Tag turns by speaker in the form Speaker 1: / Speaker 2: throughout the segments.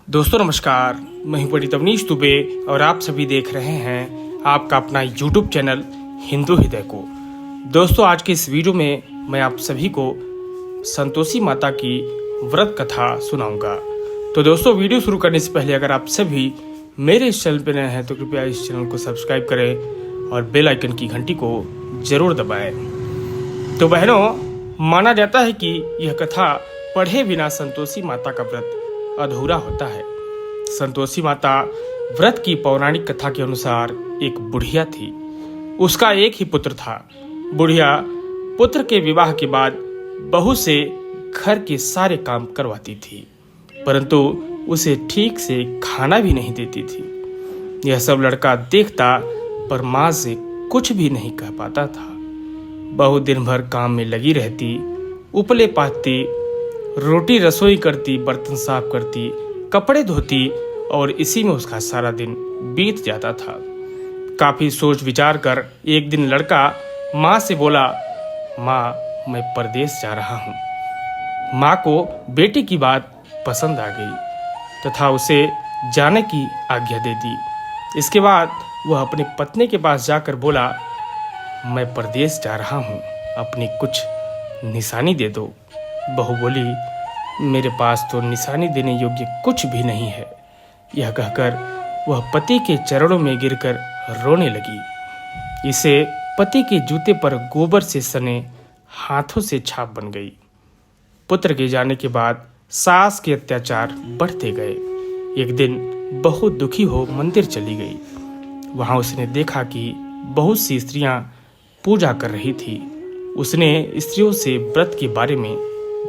Speaker 1: दोस्तों नमस्कार, मैं हूं पंडित अवनीश दुबे और आप सभी देख रहे हैं आपका अपना यूट्यूब चैनल हिंदू हृदय को। दोस्तों आज के इस वीडियो में मैं आप सभी को संतोषी माता की व्रत कथा सुनाऊंगा। तो दोस्तों वीडियो शुरू करने से पहले अगर आप सभी मेरे इस चैनल पर नए हैं तो कृपया इस चैनल को सब्सक्राइब करें और बेल आइकन की घंटी को जरूर दबाएं। तो बहनों, माना जाता है कि यह कथा पढ़े बिना संतोषी माता का व्रत अधूरा होता है। संतोषी माता व्रत की पौराणिक कथा के अनुसार एक बुढ़िया थी। उसका एक ही पुत्र था। बुढ़िया पुत्र के विवाह के बाद बहू से घर के सारे काम करवाती थी, परंतु उसे ठीक से खाना भी नहीं देती थी। यह सब लड़का देखता पर माँ से कुछ भी नहीं कह पाता था। बहू दिन भर काम में लगी रहती, उपले पाथती, रोटी रसोई करती, बर्तन साफ करती, कपड़े धोती और इसी में उसका सारा दिन बीत जाता था। काफी सोच विचार कर एक दिन लड़का माँ से बोला, माँ मैं परदेश जा रहा हूँ। माँ को बेटे की बात पसंद आ गई तथा उसे जाने की आज्ञा दे दी। इसके बाद वह अपनी पत्नी के पास जाकर बोला, मैं परदेश जा रहा हूँ, अपनी कुछ निशानी दे दो। बहू बोली, मेरे पास तो निशानी देने योग्य कुछ भी नहीं है। यह कहकर वह पति के चरणों में गिरकर रोने लगी। इसे पति के जूते पर गोबर से सने हाथों से छाप बन गई। पुत्र के जाने के बाद सास के अत्याचार बढ़ते गए। एक दिन बहुत दुखी हो मंदिर चली गई। वहां उसने देखा कि बहुत सी स्त्रियां पूजा कर रही थी। उसने स्त्रियों से व्रत के बारे में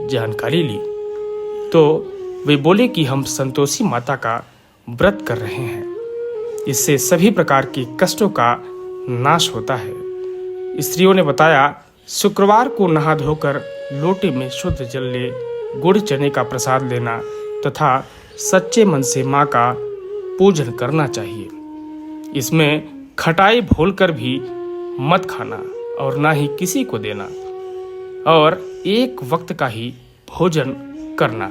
Speaker 1: जानकारी ली तो वे बोले कि हम संतोषी माता का व्रत कर रहे हैं, इससे सभी प्रकार के कष्टों का नाश होता है। स्त्रियों ने बताया, शुक्रवार को नहा धोकर लोटे में शुद्ध जल ले, गुड़ चने का प्रसाद लेना तथा सच्चे मन से माँ का पूजन करना चाहिए। इसमें खटाई भूलकर भी मत खाना और ना ही किसी को देना और एक वक्त का ही भोजन करना।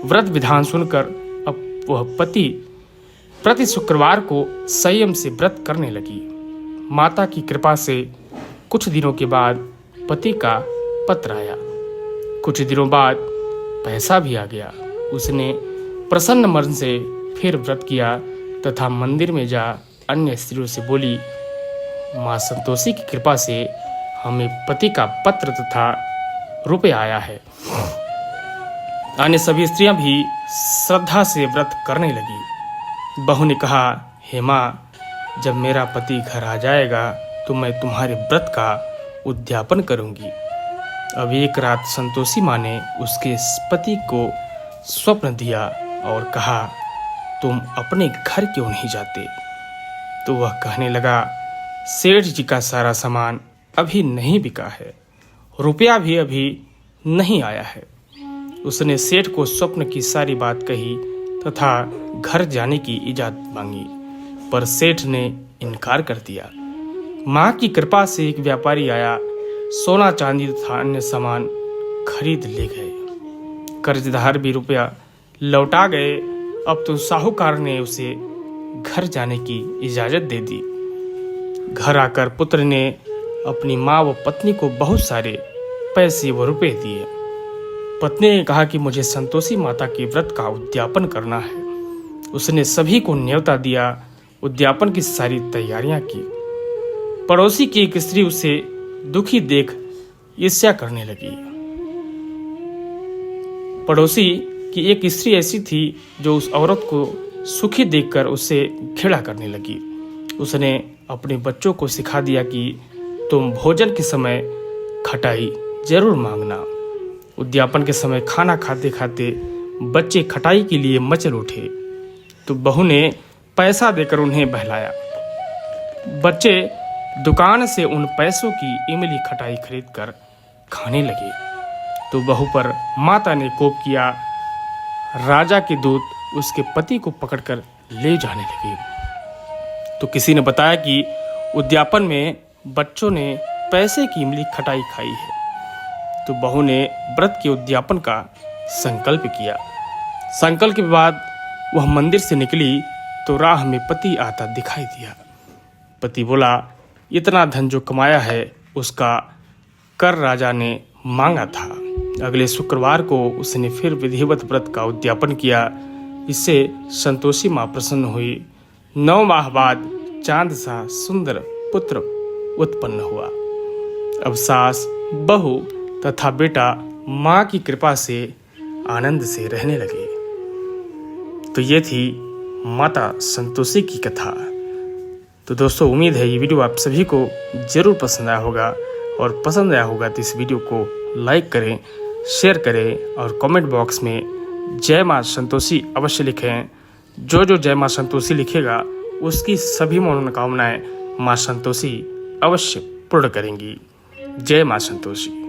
Speaker 1: व्रत विधान सुनकर अब वह पति प्रति शुक्रवार को संयम से व्रत करने लगी। माता की कृपा से कुछ दिनों के बाद पति का पत्र आया। कुछ दिनों बाद पैसा भी आ गया। उसने प्रसन्न मन से फिर व्रत किया तथा मंदिर में जा अन्य स्त्रियों से बोली, माँ संतोषी की कृपा से हमें पति का पत्र तथा रुपए आया है। अन्य सभी स्त्रियां भी श्रद्धा से व्रत करने लगी। बहू ने कहा, हे माँ, जब मेरा पति घर आ जाएगा तो मैं तुम्हारे व्रत का उद्यापन करूंगी। अब एक रात संतोषी माँ ने उसके पति को स्वप्न दिया और कहा, तुम अपने घर क्यों नहीं जाते? तो वह कहने लगा, सेठ जी का सारा सामान अभी नहीं बिका है, रुपया भी अभी नहीं आया है। उसने सेठ को स्वप्न की सारी बात कही तथा घर जाने की इजाजत मांगी, पर सेठ ने इनकार कर दिया। माँ की कृपा से एक व्यापारी आया, सोना चांदी तथा अन्य सामान खरीद ले गए। कर्जदार भी रुपया लौटा गए। अब तो साहूकार ने उसे घर जाने की इजाजत दे दी। घर आकर पुत्र ने अपनी माँ व पत्नी को बहुत सारे पैसे व रुपए दिए। पत्नी ने कहा कि मुझे संतोषी माता के व्रत का उद्यापन करना है। उसने सभी को न्योता दिया। उद्यापन की सारी तैयारियां की। पड़ोसी की एक स्त्री उसे दुखी देख ईर्ष्या करने लगी। पड़ोसी की एक स्त्री ऐसी थी जो उस औरत को सुखी देखकर उसे घृणा करने लगी। उसने अपने बच्चों को सिखा दिया कि तुम भोजन के समय खटाई जरूर मांगना। उद्यापन के समय खाना खाते खाते बच्चे खटाई के लिए मचल उठे तो बहू ने पैसा देकर उन्हें बहलाया। बच्चे दुकान से उन पैसों की इमली खटाई खरीदकर खाने लगे तो बहू पर माता ने कोप किया। राजा के दूत उसके पति को पकड़कर ले जाने लगे तो किसी ने बताया कि उद्यापन में बच्चों ने पैसे की इमली खटाई खाई है। तो बहू ने व्रत के उद्यापन का संकल्प किया। संकल्प के बाद वह मंदिर से निकली तो राह में पति आता दिखाई दिया। पति बोला, इतना धन जो कमाया है उसका कर राजा ने मांगा था। अगले शुक्रवार को उसने फिर विधिवत व्रत का उद्यापन किया। इससे संतोषी माँ प्रसन्न हुई। 9 माह बाद चांद सा सुंदर पुत्र उत्पन्न हुआ। अब सास, बहू तथा बेटा माँ की कृपा से आनंद से रहने लगे। तो ये थी माता संतोषी की कथा। तो दोस्तों, उम्मीद है ये वीडियो आप सभी को जरूर पसंद आया होगा, और पसंद आया होगा तो इस वीडियो को लाइक करें, शेयर करें और कमेंट बॉक्स में जय माँ संतोषी अवश्य लिखें। जो जय माँ संतोषी लिखेगा उसकी सभी मनोकामनाएं माँ संतोषी अवश्य पूर्ण करेंगी। जय माँ संतोषी।